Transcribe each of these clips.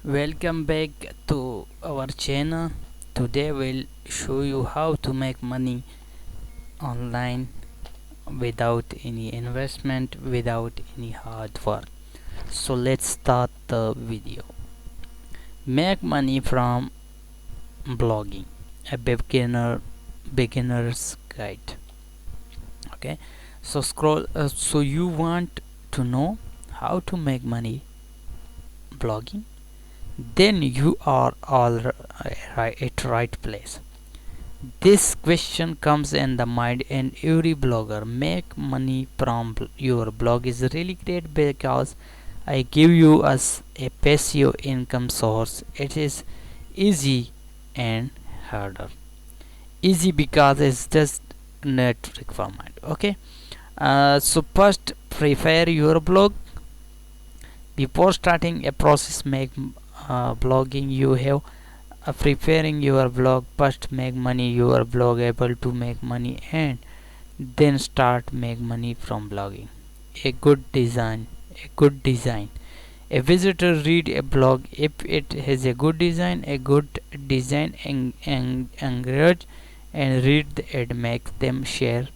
Welcome back to our channel. Today we'll show you how to make money online without any investment, without any hard work. So let's start the video. Make money from blogging, a beginner's guide. Okay, so scroll. So you want to know how to make money blogging? Then you are all at right place. This question comes in the mind and every blogger make money from your blog is really great because I give you as a passive income source. It is easy and harder. Easy because it's just net requirement. Okay. So first prepare your blog. Before starting a process make blogging you have preparing your blog. First make money your blog able to make money and then start make money from blogging. A good design a visitor read a blog if it has a good design. A good design encourage and read it makes them share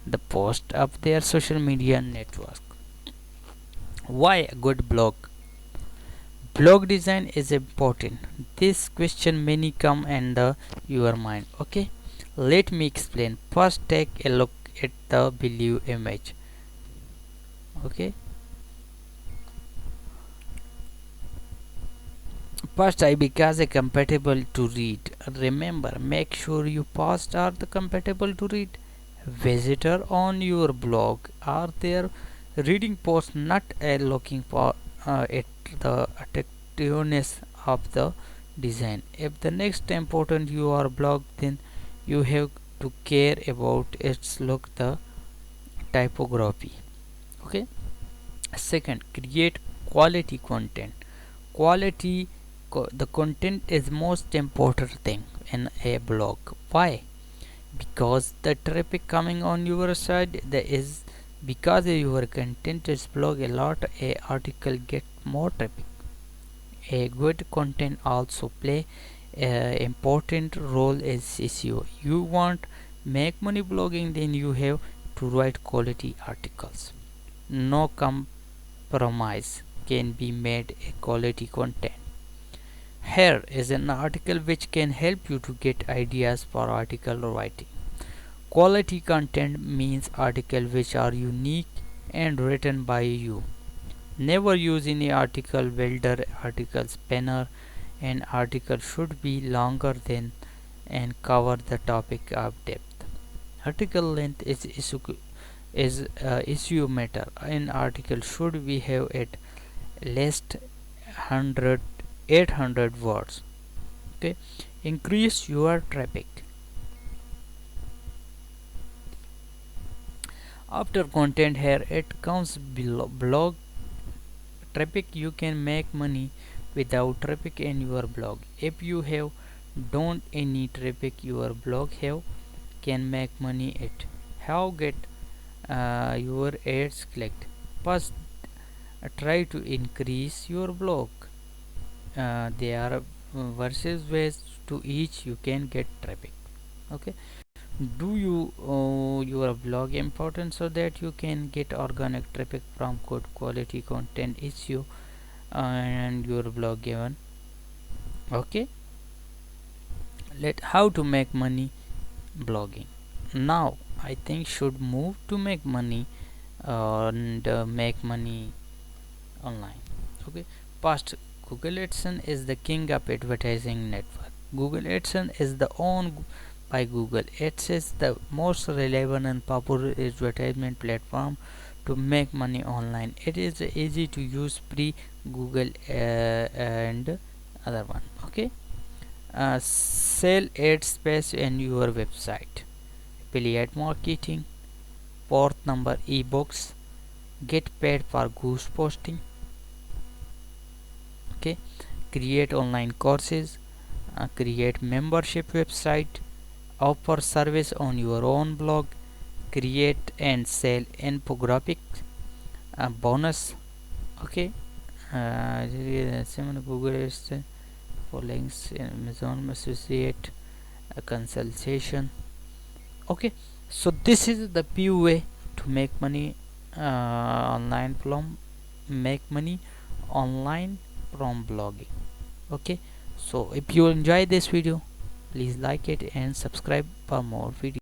the post of their social media network. Why a good blog design is important? This question many come in your mind. Okay, let me explain. First take a look at the below image. Okay, first I because a compatible to read. Remember, make sure you post are the compatible to read. Visitor on your blog are there reading posts, not looking for at the attractiveness of the design. If the next important your blog, then you have to care about its look, the typography. Okay. Second, create quality content. Quality the content is most important thing in a blog. Why? Because the traffic coming on your side there is because your content is blog a lot, a article get more traffic. A good content also play a important role as SEO. You want make money blogging, then you have to write quality articles. No compromise can be made a quality content. Here is an article which can help you to get ideas for article writing. Quality content means articles which are unique and written by you. Never use any article builder, article spanner. An article should be longer than and cover the topic of depth. Article length is issue matter. An article should be have at least 100 800 words. Okay, increase your traffic. After content, here it comes below blog traffic. You can make money without traffic in your blog. If you have don't any traffic, your blog have can make money it. How get your ads clicked? First, try to increase your blog. There are versus ways to each you can get traffic. Okay, do you your blog important so that you can get organic traffic from good quality content issue and your blog given. Okay, let how to make money blogging. Now I think should move to make money and make money online. Okay, past Google AdSense is the king of advertising network. Google AdSense is the owned by Google. It is the most reliable and popular advertisement platform to make money online. It is easy to use pre Google and other one. Okay, sell ad space in your website. Affiliate marketing. Fourth number, ebooks. Get paid for goose posting. Okay, create online courses, create membership website, offer service on your own blog, create and sell infographics, bonus. Okay, Google is for links in Amazon Associate consultation. Okay, so this is the pure way to make money online from make money online from blogging. Okay, so if you enjoy this video, please like it and subscribe for more videos.